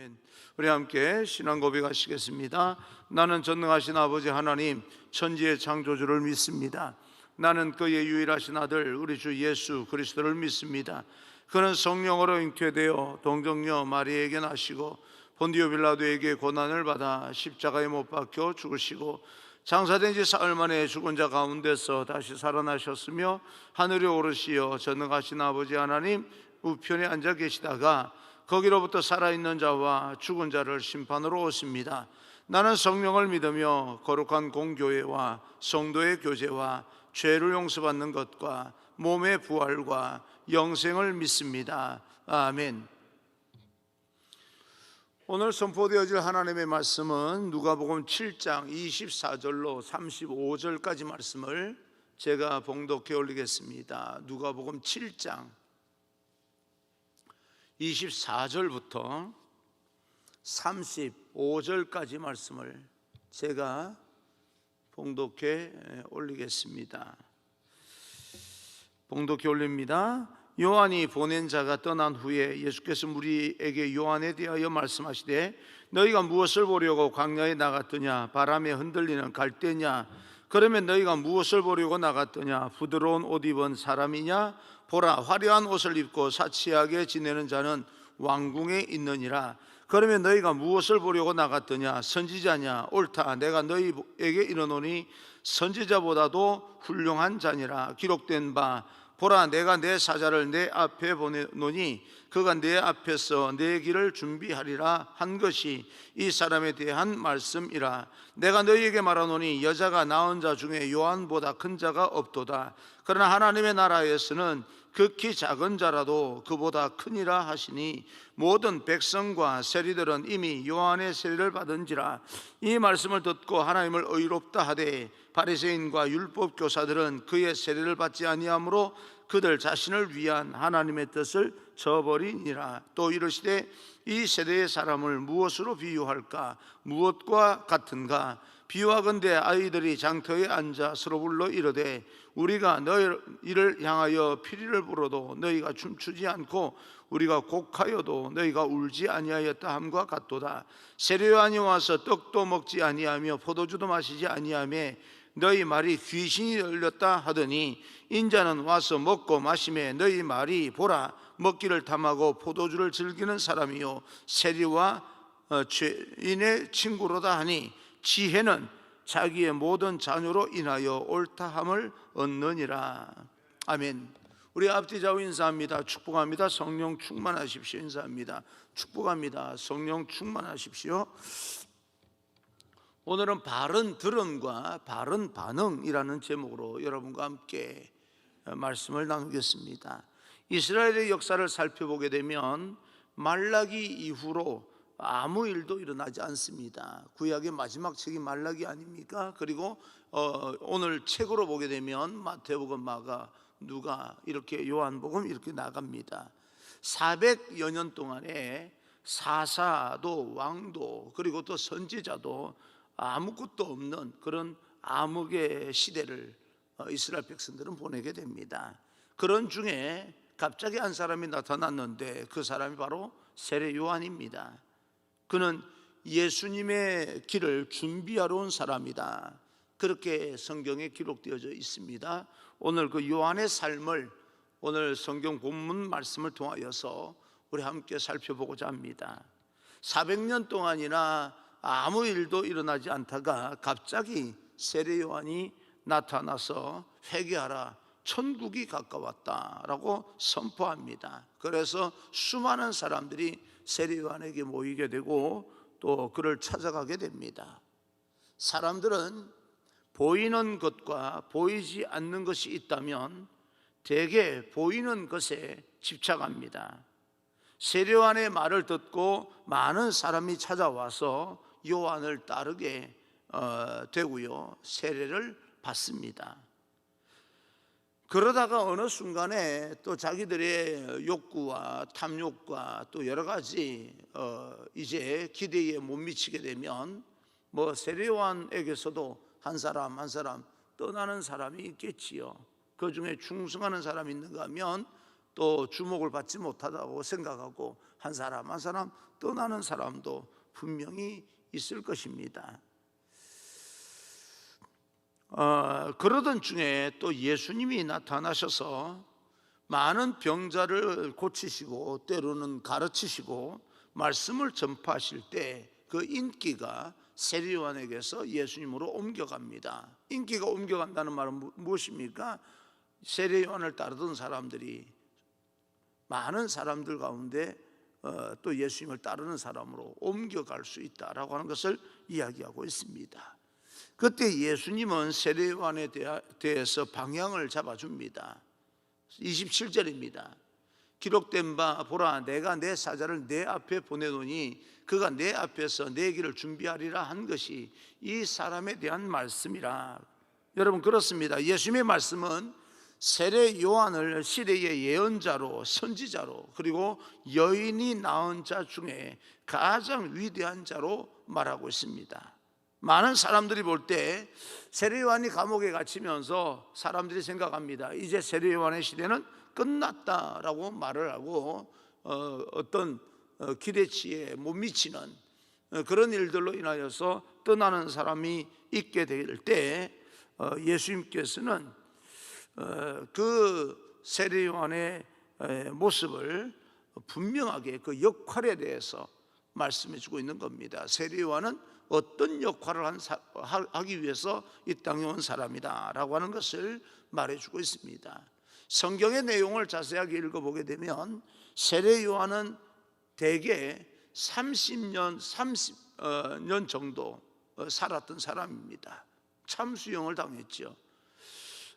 아멘. 우리 함께 신앙 고백하시겠습니다. 나는 전능하신 아버지 하나님 천지의 창조주를 믿습니다. 나는 그의 유일하신 아들 우리 주 예수 그리스도를 믿습니다. 그는 성령으로 잉태되어 동정녀 마리아에게 나시고 본디오 빌라도에게 고난을 받아 십자가에 못 박혀 죽으시고 장사된 지 사흘 만에 죽은 자 가운데서 다시 살아나셨으며 하늘에 오르시어 전능하신 아버지 하나님 우편에 앉아 계시다가 거기로부터 살아있는 자와 죽은 자를 심판으로 오십니다. 나는 성령을 믿으며 거룩한 공교회와 성도의 교제와 죄를 용서받는 것과 몸의 부활과 영생을 믿습니다. 아멘. 오늘 선포되어질 하나님의 말씀은 누가복음 7장 24절로 35절까지 말씀을 제가 봉독해 올리겠습니다. 누가복음 7장 24절부터 35절까지 말씀을 제가 봉독해 올리겠습니다. 봉독해 올립니다. 요한이 보낸 자가 떠난 후에 예수께서 무리에게 요한에 대하여 말씀하시되 너희가 무엇을 보려고 광야에 나갔더냐? 바람에 흔들리는 갈대냐? 그러면 너희가 무엇을 보려고 나갔더냐? 부드러운 옷 입은 사람이냐? 보라, 화려한 옷을 입고 사치하게 지내는 자는 왕궁에 있느니라. 그러면 너희가 무엇을 보려고 나갔더냐? 선지자냐? 옳다, 내가 너희에게 이르노니 선지자보다도 훌륭한 자니라. 기록된 바 보라, 내가 내 사자를 내 앞에 보내노니 그가 내 앞에서 내 길을 준비하리라 한 것이 이 사람에 대한 말씀이라. 내가 너희에게 말하노니 여자가 낳은 자 중에 요한보다 큰 자가 없도다. 그러나 하나님의 나라에서는 극히 작은 자라도 그보다 크니라 하시니 모든 백성과 세리들은 이미 요한의 세례를 받은지라. 이 말씀을 듣고 하나님을 의롭다 하되 바리새인과 율법 교사들은 그의 세례를 받지 아니하므로 그들 자신을 위한 하나님의 뜻을 저버리니라. 또 이르시되 이 세대의 사람을 무엇으로 비유할까? 무엇과 같은가? 비유하건대 아이들이 장터에 앉아 서로 불러 이르되 우리가 너희를 향하여 피리를 불어도 너희가 춤추지 않고 우리가 곡하여도 너희가 울지 아니하였다 함과 같도다. 세례 요한이 와서 떡도 먹지 아니하며 포도주도 마시지 아니하며 너희 말이 귀신이 들렸다 하더니 인자는 와서 먹고 마시매 너희 말이 보라, 먹기를 탐하고 포도주를 즐기는 사람이요 세리와 죄인의 친구로다 하니 지혜는 자기의 모든 자녀로 인하여 옳다함을 얻느니라. 아멘. 우리 앞뒤 좌우 인사합니다. 축복합니다. 성령 충만하십시오. 인사합니다. 축복합니다. 성령 충만하십시오. 오늘은 바른 들음과 바른 반응이라는 제목으로 여러분과 함께 말씀을 나누겠습니다. 이스라엘의 역사를 살펴보게 되면 말라기 이후로 아무 일도 일어나지 않습니다. 구약의 마지막 책이 말라기 아닙니까? 그리고 오늘 책으로 보게 되면 마태복음, 마가, 누가 이렇게 요한복음 이렇게 나갑니다. 400여 년 동안에 사사도 왕도 그리고 또 선지자도 아무것도 없는 그런 암흑의 시대를 이스라엘 백성들은 보내게 됩니다. 그런 중에 갑자기 한 사람이 나타났는데 그 사람이 바로 세례 요한입니다. 그는 예수님의 길을 준비하러 온 사람이다. 그렇게 성경에 기록되어져 있습니다. 오늘 그 요한의 삶을 오늘 성경 본문 말씀을 통하여서 우리 함께 살펴보고자 합니다. 400년 동안이나 아무 일도 일어나지 않다가 갑자기 세례 요한이 나타나서 회개하라, 천국이 가까웠다라고 선포합니다. 그래서 수많은 사람들이 세례 요한에게 모이게 되고 또 그를 찾아가게 됩니다. 사람들은 보이는 것과 보이지 않는 것이 있다면 대개 보이는 것에 집착합니다. 세례 요한의 말을 듣고 많은 사람이 찾아와서 요한을 따르게 되고요, 세례를 받습니다. 그러다가 어느 순간에 또 자기들의 욕구와 탐욕과 또 여러 가지 이제 기대에 못 미치게 되면 뭐 세례 요한에게서도 한 사람 한 사람 떠나는 사람이 있겠지요. 그 중에 충성하는 사람이 있는가 하면 또 주목을 받지 못하다고 생각하고 한 사람 한 사람 떠나는 사람도 분명히 있을 것입니다. 그러던 중에 또 예수님이 나타나셔서 많은 병자를 고치시고 때로는 가르치시고 말씀을 전파하실 때 그 인기가 세례요한에게서 예수님으로 옮겨갑니다. 인기가 옮겨간다는 말은 무엇입니까? 세례요한을 따르던 사람들이 많은 사람들 가운데 또 예수님을 따르는 사람으로 옮겨갈 수 있다라고 하는 것을 이야기하고 있습니다. 그때 예수님은 세례요한에 대해서 방향을 잡아줍니다. 27절입니다. 기록된 바 보라, 내가 내 사자를 내 앞에 보내노니 그가 내 앞에서 내 길을 준비하리라 한 것이 이 사람에 대한 말씀이라. 여러분, 그렇습니다. 예수님의 말씀은 세례 요한을 시대의 예언자로, 선지자로, 그리고 여인이 낳은 자 중에 가장 위대한 자로 말하고 있습니다. 많은 사람들이 볼 때 세례 요한이 감옥에 갇히면서 사람들이 생각합니다. 이제 세례 요한의 시대는 끝났다라고 말을 하고 어떤 기대치에 못 미치는 그런 일들로 인하여서 떠나는 사람이 있게 될 때 예수님께서는 그 세례 요한의 모습을 분명하게 그 역할에 대해서 말씀해 주고 있는 겁니다. 세례 요한은 어떤 역할을 하기 위해서 이 땅에 온 사람이다 라고 하는 것을 말해주고 있습니다. 성경의 내용을 자세하게 읽어보게 되면 세례 요한은 대개 30년 정도 살았던 사람입니다. 참수형을 당했죠.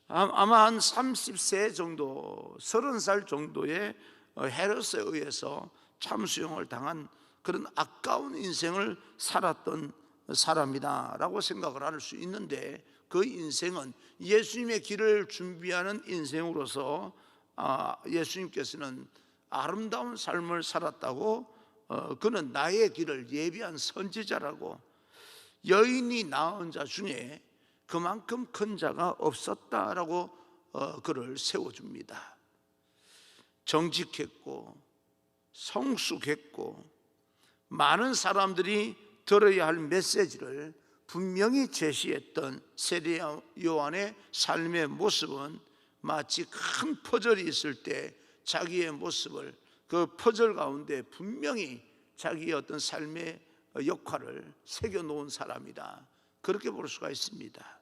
아마 한 30세 정도, 30살 정도의 헤롯에 의해서 참수형을 당한 그런 아까운 인생을 살았던 사람이다라고 생각을 할 수 있는데, 그 인생은 예수님의 길을 준비하는 인생으로서 예수님께서는 아름다운 삶을 살았다고, 그는 나의 길을 예비한 선지자라고, 여인이 낳은 자 중에 그만큼 큰 자가 없었다라고 그를 세워줍니다. 정직했고 성숙했고 많은 사람들이 들어야 할 메시지를 분명히 제시했던 세례 요한의 삶의 모습은 마치 큰 퍼즐이 있을 때 자기의 모습을 그 퍼즐 가운데 분명히 자기의 어떤 삶의 역할을 새겨놓은 사람이다, 그렇게 볼 수가 있습니다.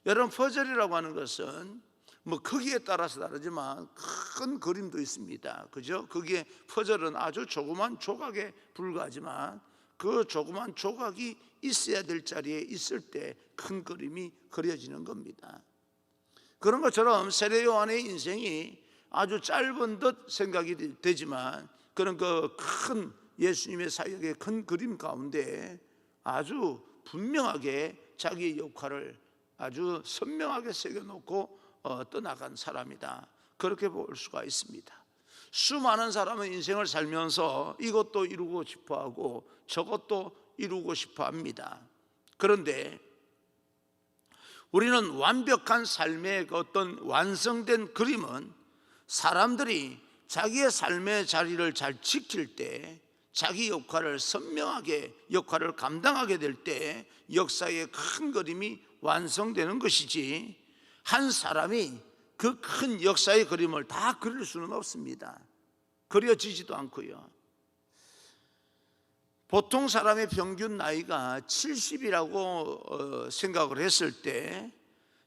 여러분, 퍼즐이라고 하는 것은 뭐 크기에 따라서 다르지만 큰 그림도 있습니다. 그죠? 거기에 퍼즐은 아주 조그만 조각에 불과하지만 그 조그만 조각이 있어야 될 자리에 있을 때 큰 그림이 그려지는 겁니다. 그런 것처럼 세례 요한의 인생이 아주 짧은 듯 생각이 되지만 그런 그 큰 예수님의 사역의 큰 그림 가운데 아주 분명하게 자기의 역할을 아주 선명하게 새겨놓고 떠나간 사람이다, 그렇게 볼 수가 있습니다. 수많은 사람은 인생을 살면서 이것도 이루고 싶어하고 저것도 이루고 싶어합니다. 그런데 우리는 완벽한 삶의 어떤 완성된 그림은 사람들이 자기의 삶의 자리를 잘 지킬 때, 자기 역할을 선명하게 역할을 감당하게 될 때 역사의 큰 그림이 완성되는 것이지, 한 사람이 그 큰 역사의 그림을 다 그릴 수는 없습니다. 그려지지도 않고요. 보통 사람의 평균 나이가 70이라고 생각을 했을 때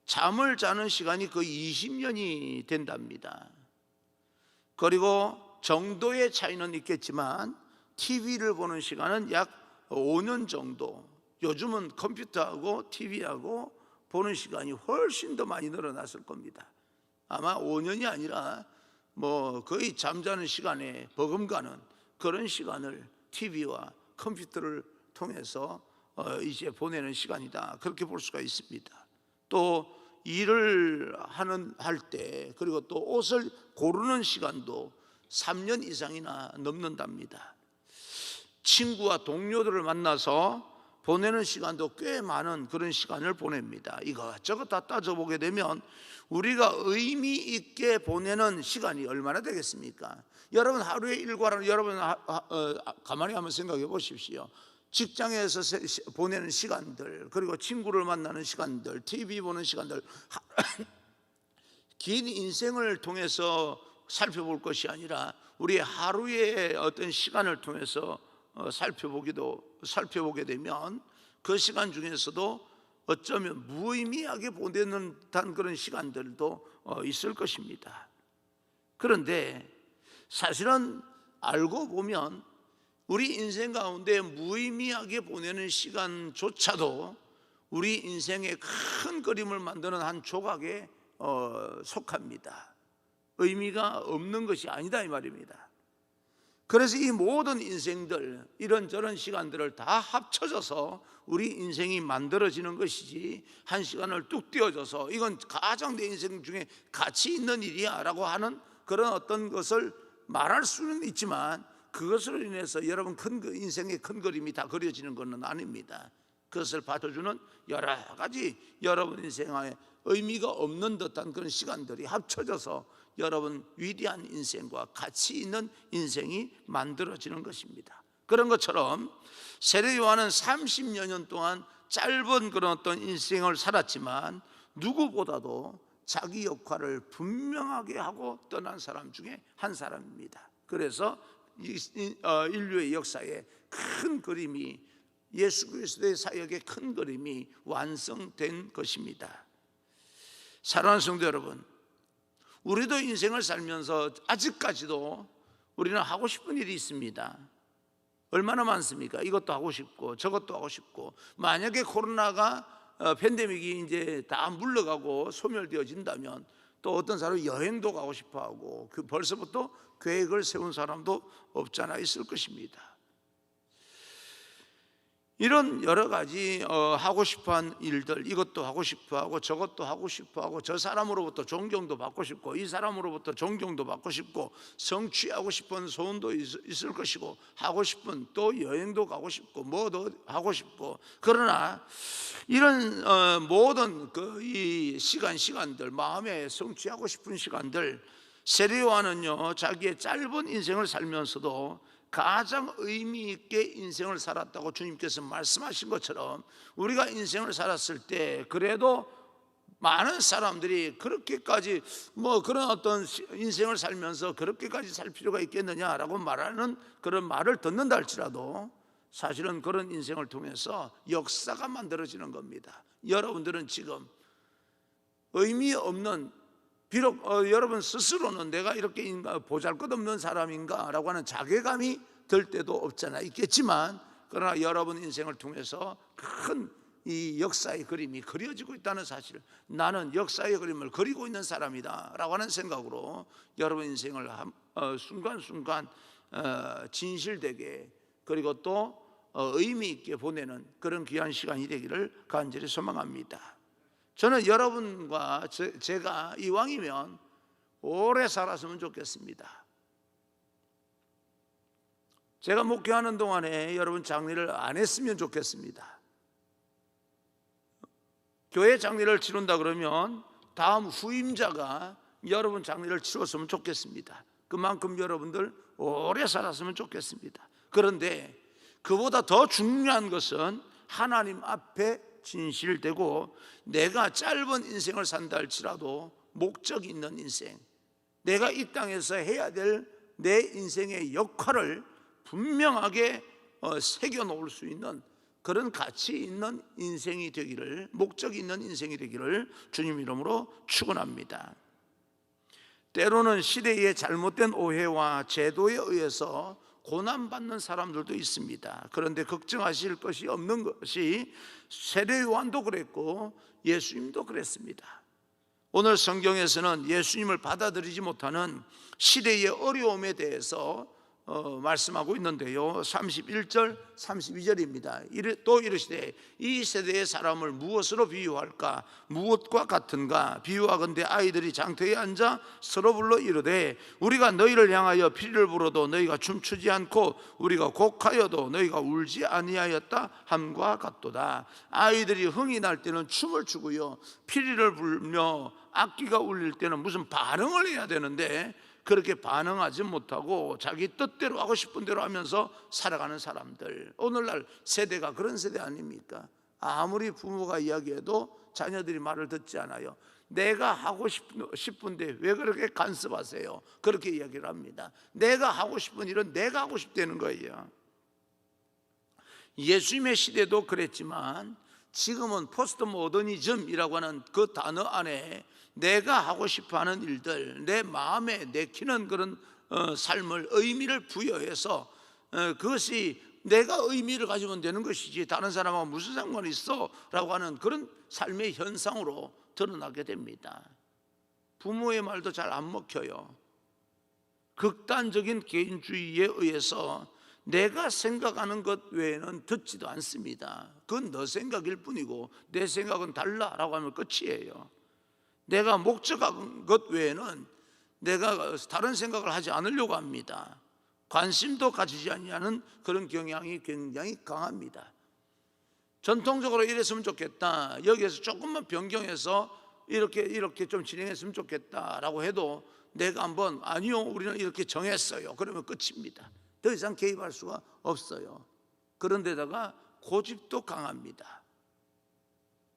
잠을 자는 시간이 거의 20년이 된답니다. 그리고 정도의 차이는 있겠지만 TV를 보는 시간은 약 5년 정도, 요즘은 컴퓨터하고 TV하고 보는 시간이 훨씬 더 많이 늘어났을 겁니다. 아마 5년이 아니라 뭐 거의 잠자는 시간에 버금가는 그런 시간을 TV와 컴퓨터를 통해서 이제 보내는 시간이다, 그렇게 볼 수가 있습니다. 또 일을 할 때, 그리고 또 옷을 고르는 시간도 3년 이상이나 넘는답니다. 친구와 동료들을 만나서 보내는 시간도 꽤 많은 그런 시간을 보냅니다. 이것저것 다 따져보게 되면 우리가 의미 있게 보내는 시간이 얼마나 되겠습니까? 여러분 하루의 일과를 여러분 가만히 한번 생각해 보십시오. 직장에서 보내는 시간들, 그리고 친구를 만나는 시간들, TV 보는 시간들, 긴 인생을 통해서 살펴볼 것이 아니라 우리 하루의 어떤 시간을 통해서 살펴보게 되면 그 시간 중에서도 어쩌면 무의미하게 보내는 듯한 그런 시간들도 있을 것입니다. 그런데 사실은 알고 보면 우리 인생 가운데 무의미하게 보내는 시간조차도 우리 인생의 큰 그림을 만드는 한 조각에 속합니다. 의미가 없는 것이 아니다 이 말입니다. 그래서 이 모든 인생들, 이런저런 시간들을 다 합쳐져서 우리 인생이 만들어지는 것이지, 한 시간을 뚝 떼어져서 이건 가장 내 인생 중에 가치 있는 일이야 라고 하는 그런 어떤 것을 말할 수는 있지만, 그것으로 인해서 여러분 인생의 큰 그림이 다 그려지는 것은 아닙니다. 그것을 받아주는 여러 가지 여러분 인생에 의미가 없는 듯한 그런 시간들이 합쳐져서 여러분 위대한 인생과 가치 있는 인생이 만들어지는 것입니다. 그런 것처럼 세례 요한은 30여 년 동안 짧은 그런 어떤 인생을 살았지만 누구보다도 자기 역할을 분명하게 하고 떠난 사람 중에 한 사람입니다. 그래서 인류의 역사에 큰 그림이, 예수 그리스도의 사역의 큰 그림이 완성된 것입니다. 사랑하는 성도 여러분, 우리도 인생을 살면서 아직까지도 우리는 하고 싶은 일이 있습니다. 얼마나 많습니까? 이것도 하고 싶고 저것도 하고 싶고, 만약에 코로나가 팬데믹이 이제 다 물러가고 소멸되어진다면 또 어떤 사람은 여행도 가고 싶어하고, 벌써부터 계획을 세운 사람도 없잖아 있을 것입니다. 이런 여러 가지 하고 싶어한 일들, 이것도 하고 싶어하고 저것도 하고 싶어하고, 저 사람으로부터 존경도 받고 싶고 이 사람으로부터 존경도 받고 싶고, 성취하고 싶은 소원도 있을 것이고, 하고 싶은 또 여행도 가고 싶고 뭐도 하고 싶고, 그러나 이런 모든 이 시간들, 마음에 성취하고 싶은 시간들, 세례 요한은요 자기의 짧은 인생을 살면서도 가장 의미 있게 인생을 살았다고 주님께서 말씀하신 것처럼, 우리가 인생을 살았을 때 그래도 많은 사람들이 그렇게까지 그런 어떤 인생을 살면서 그렇게까지 살 필요가 있겠느냐라고 말하는 그런 말을 듣는다 할지라도, 사실은 그런 인생을 통해서 역사가 만들어지는 겁니다. 여러분들은 지금 의미 없는, 비록 여러분 스스로는 내가 이렇게 보잘것없는 사람인가 라고 하는 자괴감이 들 때도 없잖아 있겠지만, 그러나 여러분 인생을 통해서 큰 이 역사의 그림이 그려지고 있다는 사실, 나는 역사의 그림을 그리고 있는 사람이다 라고 하는 생각으로 여러분 인생을 순간순간 진실되게, 그리고 또 의미 있게 보내는 그런 귀한 시간이 되기를 간절히 소망합니다. 저는 여러분과 제가 이왕이면 오래 살았으면 좋겠습니다. 제가 목회하는 동안에 여러분 장례를 안 했으면 좋겠습니다. 교회 장례를 치른다 그러면 다음 후임자가 여러분 장례를 치렀으면 좋겠습니다. 그만큼 여러분들 오래 살았으면 좋겠습니다. 그런데 그보다 더 중요한 것은 하나님 앞에 진실되고, 내가 짧은 인생을 산다 할지라도 목적 있는 인생, 내가 이 땅에서 해야 될 내 인생의 역할을 분명하게 새겨놓을 수 있는 그런 가치 있는 인생이 되기를, 목적 있는 인생이 되기를 주님 이름으로 축원합니다. 때로는 시대의 잘못된 오해와 제도에 의해서 고난받는 사람들도 있습니다. 그런데 걱정하실 것이 없는 것이, 세례 요한도 그랬고 예수님도 그랬습니다. 오늘 성경에서는 예수님을 받아들이지 못하는 시대의 어려움에 대해서 말씀하고 있는데요. 31절 32절입니다. 또 이르시되 이 세대의 사람을 무엇으로 비유할까? 무엇과 같은가? 비유하건대 아이들이 장터에 앉아 서로 불러 이르되 우리가 너희를 향하여 피리를 불어도 너희가 춤추지 않고 우리가 곡하여도 너희가 울지 아니하였다 함과 같도다. 아이들이 흥이 날 때는 춤을 추고요, 피리를 불며 악기가 울릴 때는 무슨 반응을 해야 되는데 그렇게 반응하지 못하고 자기 뜻대로 하고 싶은 대로 하면서 살아가는 사람들, 오늘날 세대가 그런 세대 아닙니까? 아무리 부모가 이야기해도 자녀들이 말을 듣지 않아요. 내가 하고 싶은데 왜 그렇게 간섭하세요? 그렇게 이야기를 합니다. 내가 하고 싶은 일은 내가 하고 싶다는 거예요. 예수님의 시대도 그랬지만 지금은 포스트 모더니즘이라고 하는 그 단어 안에 내가 하고 싶어하는 일들, 내 마음에 내키는 그런 삶을 의미를 부여해서 그것이 내가 의미를 가지면 되는 것이지 다른 사람하고 무슨 상관이 있어? 라고 하는 그런 삶의 현상으로 드러나게 됩니다. 부모의 말도 잘 안 먹혀요. 극단적인 개인주의에 의해서 내가 생각하는 것 외에는 듣지도 않습니다. 그건 너 생각일 뿐이고 내 생각은 달라라고 하면 끝이에요. 내가 목적한 것 외에는 내가 다른 생각을 하지 않으려고 합니다. 관심도 가지지 않는 그런 경향이 굉장히 강합니다. 전통적으로 이랬으면 좋겠다, 여기에서 조금만 변경해서 이렇게 좀 진행했으면 좋겠다라고 해도 내가 한번 아니요 우리는 이렇게 정했어요 그러면 끝입니다. 더 이상 개입할 수가 없어요. 그런데다가 고집도 강합니다.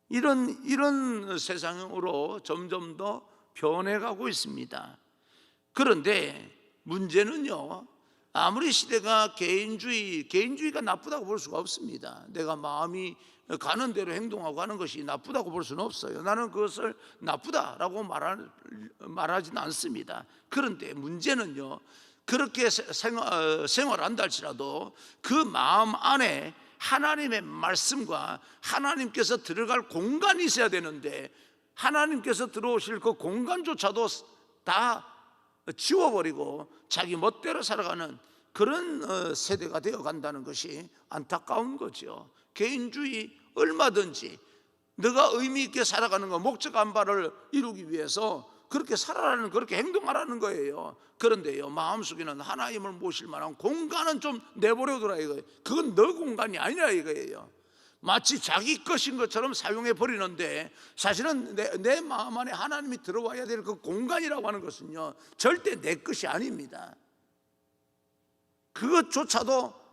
이런 세상으로 점점 더 변해가고 있습니다. 그런데 문제는요, 아무리 시대가 개인주의가 나쁘다고 볼 수가 없습니다. 내가 마음이 가는 대로 행동하고 하는 것이 나쁘다고 볼 수는 없어요. 나는 그것을 나쁘다라고 말하지는 않습니다. 그런데 문제는요, 그렇게 생활한다 할지라도 그 마음 안에 하나님의 말씀과 하나님께서 들어갈 공간이 있어야 되는데 하나님께서 들어오실 그 공간조차도 다 지워버리고 자기 멋대로 살아가는 그런 세대가 되어 간다는 것이 안타까운 거죠. 개인주의 얼마든지 너가 의미 있게 살아가는 거, 목적한 바를 이루기 위해서 그렇게 살아라는, 그렇게 행동하라는 거예요. 그런데요, 마음속에는 하나님을 모실 만한 공간은 좀 내버려두라 이거예요. 그건 너 공간이 아니라 이거예요. 마치 자기 것인 것처럼 사용해 버리는데 사실은 내 마음 안에 하나님이 들어와야 될 그 공간이라고 하는 것은요, 절대 내 것이 아닙니다. 그것조차도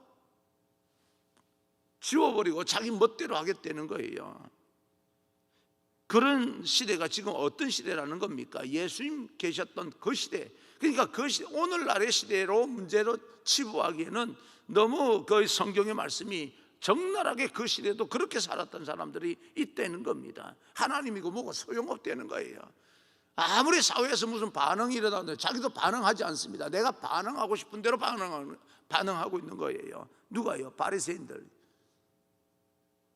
지워버리고 자기 멋대로 하겠다는 거예요. 그런 시대가 지금 어떤 시대라는 겁니까? 예수님 계셨던 그 시대, 그러니까 그 시대, 오늘날의 시대로 문제로 치부하기에는 너무 그 성경의 말씀이 적나라하게 그 시대도 그렇게 살았던 사람들이 있다는 겁니다. 하나님이고 뭐고 소용없다는 거예요. 아무리 사회에서 무슨 반응이 일어나는데 자기도 반응하지 않습니다. 내가 반응하고 싶은 대로 반응하고 있는 거예요. 누가요? 바리새인들,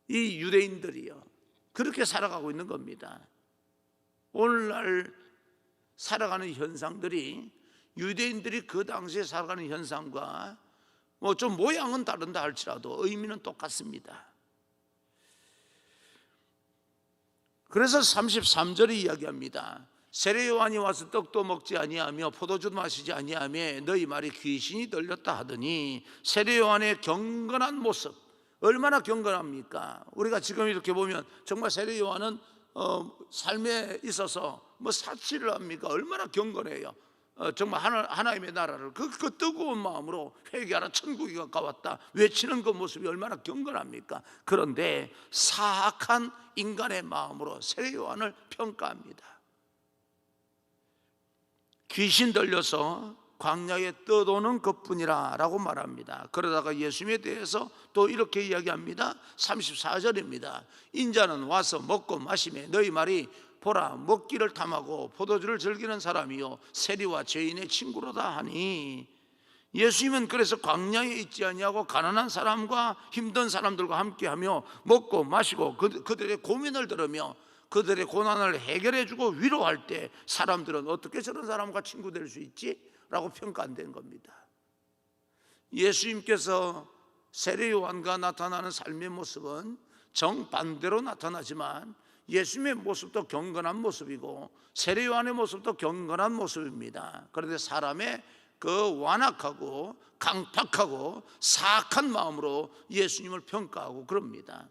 이 유대인들이요, 그렇게 살아가고 있는 겁니다. 오늘날 살아가는 현상들이 유대인들이 그 당시에 살아가는 현상과 뭐 좀 모양은 다른다 할지라도 의미는 똑같습니다. 그래서 33절이 이야기합니다. 세례 요한이 와서 떡도 먹지 아니하며 포도주도 마시지 아니하며 너희 말이 귀신이 들렸다 하더니, 세례 요한의 경건한 모습 얼마나 경건합니까? 우리가 지금 이렇게 보면 정말 세례 요한은 삶에 있어서 뭐 사치를 합니까? 얼마나 경건해요. 정말 하나님의 나라를 그 뜨거운 마음으로 회개하라 천국이 가까웠다 외치는 그 모습이 얼마나 경건합니까? 그런데 사악한 인간의 마음으로 세례 요한을 평가합니다. 귀신 들려서 광야에 떠도는 것뿐이라 라고 말합니다. 그러다가 예수님에 대해서 또 이렇게 이야기합니다. 34절입니다. 인자는 와서 먹고 마시매 너희 말이 보라 먹기를 탐하고 포도주를 즐기는 사람이요 세리와 죄인의 친구로다 하니, 예수님은 그래서 광야에 있지 아니하고 가난한 사람과 힘든 사람들과 함께하며 먹고 마시고 그들의 고민을 들으며 그들의 고난을 해결해주고 위로할 때 사람들은 어떻게 저런 사람과 친구 될 수 있지? 라고 평가 안 된 겁니다. 예수님께서 세례 요한과 나타나는 삶의 모습은 정반대로 나타나지만 예수님의 모습도 경건한 모습이고 세례 요한의 모습도 경건한 모습입니다. 그런데 사람의 그 완악하고 강팍하고 사악한 마음으로 예수님을 평가하고 그럽니다.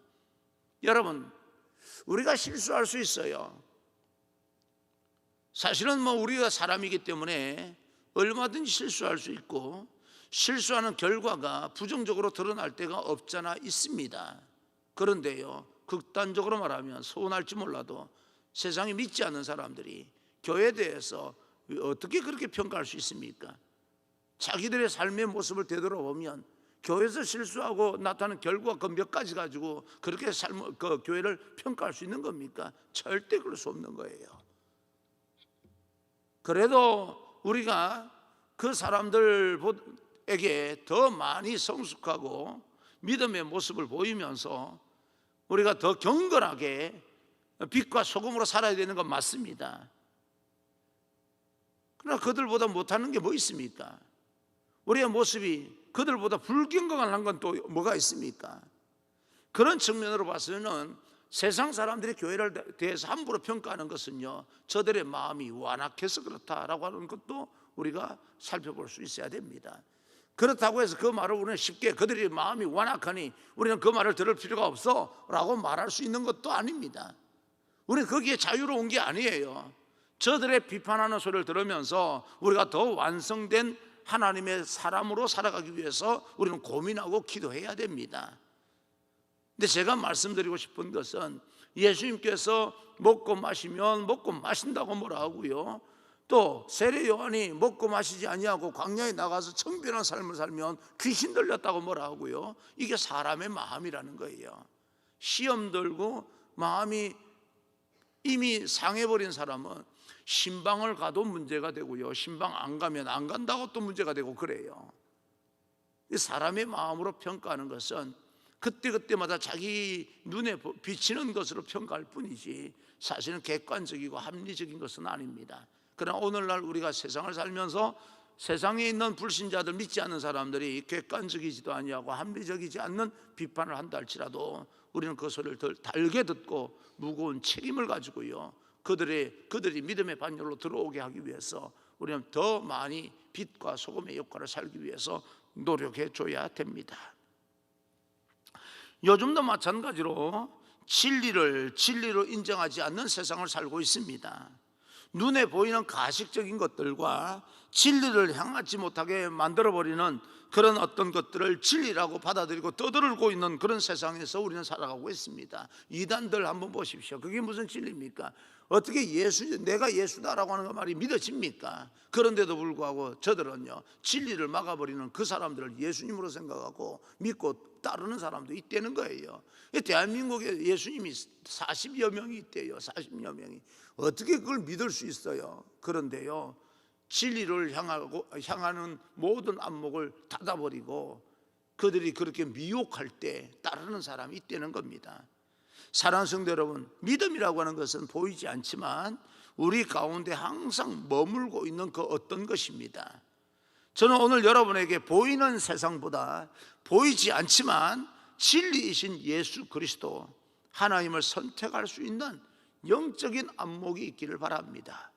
여러분, 우리가 실수할 수 있어요. 사실은 우리가 사람이기 때문에 얼마든지 실수할 수 있고 실수하는 결과가 부정적으로 드러날 때가 없잖아 있습니다. 그런데요, 극단적으로 말하면 서운할지 몰라도 세상이 믿지 않는 사람들이 교회에 대해서 어떻게 그렇게 평가할 수 있습니까? 자기들의 삶의 모습을 되돌아보면 교회에서 실수하고 나타나는 결과 그 몇 가지 가지고 그렇게 그 교회를 평가할 수 있는 겁니까? 절대 그럴 수 없는 거예요. 그래도 우리가 그 사람들에게 더 많이 성숙하고 믿음의 모습을 보이면서 우리가 더 경건하게 빛과 소금으로 살아야 되는 건 맞습니다. 그러나 그들보다 못하는 게 뭐 있습니까? 우리의 모습이 그들보다 불경건한 건 또 뭐가 있습니까? 그런 측면으로 봐서는 세상 사람들이 교회를 대해서 함부로 평가하는 것은요, 저들의 마음이 완악해서 그렇다라고 하는 것도 우리가 살펴볼 수 있어야 됩니다. 그렇다고 해서 그 말을 우리는 쉽게 그들의 마음이 완악하니 우리는 그 말을 들을 필요가 없어 라고 말할 수 있는 것도 아닙니다. 우리는 거기에 자유로운 게 아니에요. 저들의 비판하는 소리를 들으면서 우리가 더 완성된 하나님의 사람으로 살아가기 위해서 우리는 고민하고 기도해야 됩니다. 근데 제가 말씀드리고 싶은 것은 예수님께서 먹고 마시면 먹고 마신다고 뭐라 하고요, 또 세례 요한이 먹고 마시지 아니하고 광야에 나가서 청결한 삶을 살면 귀신 들렸다고 뭐라 하고요, 이게 사람의 마음이라는 거예요. 시험 들고 마음이 이미 상해버린 사람은 신방을 가도 문제가 되고요, 신방 안 가면 안 간다고 또 문제가 되고 그래요. 사람의 마음으로 평가하는 것은 그때그때마다 자기 눈에 비치는 것으로 평가할 뿐이지 사실은 객관적이고 합리적인 것은 아닙니다. 그러나 오늘날 우리가 세상을 살면서 세상에 있는 불신자들, 믿지 않는 사람들이 객관적이지도 아니하고 합리적이지 않는 비판을 한다 할지라도 우리는 그 소리를 덜 달게 듣고 무거운 책임을 가지고요, 그들이 믿음의 반열로 들어오게 하기 위해서 우리는 더 많이 빛과 소금의 역할을 살기 위해서 노력해 줘야 됩니다. 요즘도 마찬가지로 진리로 인정하지 않는 세상을 살고 있습니다. 눈에 보이는 가식적인 것들과 진리를 향하지 못하게 만들어버리는 그런 어떤 것들을 진리라고 받아들이고 떠들고 있는 그런 세상에서 우리는 살아가고 있습니다. 이단들 한번 보십시오. 그게 무슨 진리입니까? 어떻게 내가 예수다라고 하는 말이 믿어집니까? 그런데도 불구하고 저들은요, 진리를 막아버리는 그 사람들을 예수님으로 생각하고 믿고 따르는 사람도 있다는 거예요. 대한민국에 예수님이 40여 명이 있대요. 40여 명이. 어떻게 그걸 믿을 수 있어요? 그런데요, 진리를 향하는 모든 안목을 닫아버리고 그들이 그렇게 미혹할 때 따르는 사람이 있다는 겁니다. 사랑하는 성도 여러분, 믿음이라고 하는 것은 보이지 않지만 우리 가운데 항상 머물고 있는 그 어떤 것입니다. 저는 오늘 여러분에게 보이는 세상보다 보이지 않지만 진리이신 예수 그리스도, 하나님을 선택할 수 있는 영적인 안목이 있기를 바랍니다.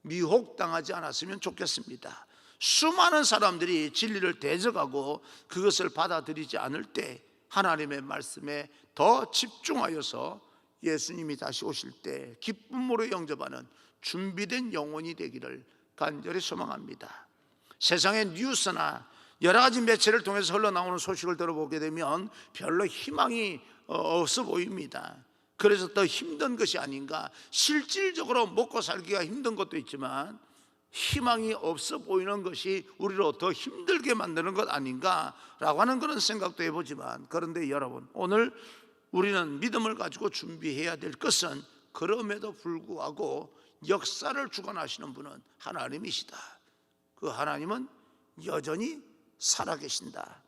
미혹당하지 않았으면 좋겠습니다. 수많은 사람들이 진리를 대적하고 그것을 받아들이지 않을 때 하나님의 말씀에 더 집중하여서 예수님이 다시 오실 때 기쁨으로 영접하는 준비된 영혼이 되기를 간절히 소망합니다. 세상의 뉴스나 여러 가지 매체를 통해서 흘러나오는 소식을 들어보게 되면 별로 희망이 없어 보입니다. 그래서 더 힘든 것이 아닌가, 실질적으로 먹고 살기가 힘든 것도 있지만 희망이 없어 보이는 것이 우리로 더 힘들게 만드는 것 아닌가라고 하는 그런 생각도 해보지만, 그런데 여러분, 오늘 우리는 믿음을 가지고 준비해야 될 것은 그럼에도 불구하고 역사를 주관하시는 분은 하나님이시다. 그 하나님은 여전히 살아계신다.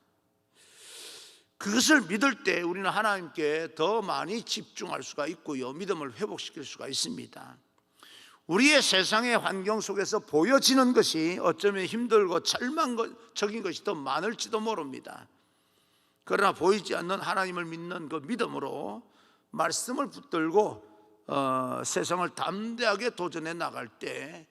그것을 믿을 때 우리는 하나님께 더 많이 집중할 수가 있고요, 믿음을 회복시킬 수가 있습니다. 우리의 세상의 환경 속에서 보여지는 것이 어쩌면 힘들고 절망적인 것이 더 많을지도 모릅니다. 그러나 보이지 않는 하나님을 믿는 그 믿음으로 말씀을 붙들고 세상을 담대하게 도전해 나갈 때,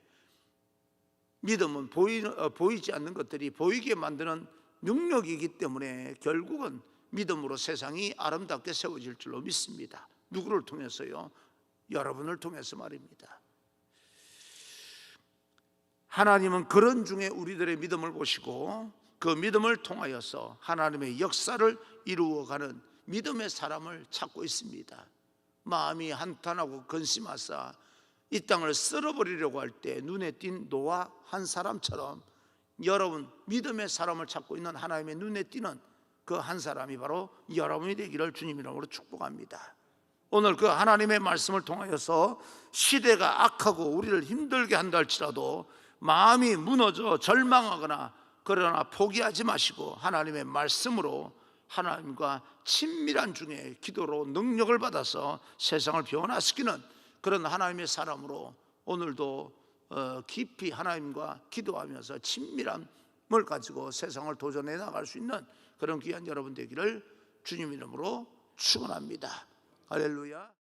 믿음은 보이지 않는 것들이 보이게 만드는 능력이기 때문에 결국은 믿음으로 세상이 아름답게 세워질 줄로 믿습니다. 누구를 통해서요? 여러분을 통해서 말입니다. 하나님은 그런 중에 우리들의 믿음을 보시고 그 믿음을 통하여서 하나님의 역사를 이루어가는 믿음의 사람을 찾고 있습니다. 마음이 한탄하고 근심하사 이 땅을 쓸어버리려고 할 때 눈에 띈 노아 한 사람처럼 여러분 믿음의 사람을 찾고 있는 하나님의 눈에 띄는 그 한 사람이 바로 여러분이 되기를 주님 이름으로 축복합니다. 오늘 그 하나님의 말씀을 통하여서 시대가 악하고 우리를 힘들게 한다 할지라도 마음이 무너져 절망하거나 그러나 포기하지 마시고 하나님의 말씀으로 하나님과 친밀한 중에 기도로 능력을 받아서 세상을 변화시키는 그런 하나님의 사람으로 오늘도 깊이 하나님과 기도하면서 친밀함을 가지고 세상을 도전해 나갈 수 있는 그런 귀한 여러분 되기를 주님 이름으로 축원합니다. 할렐루야.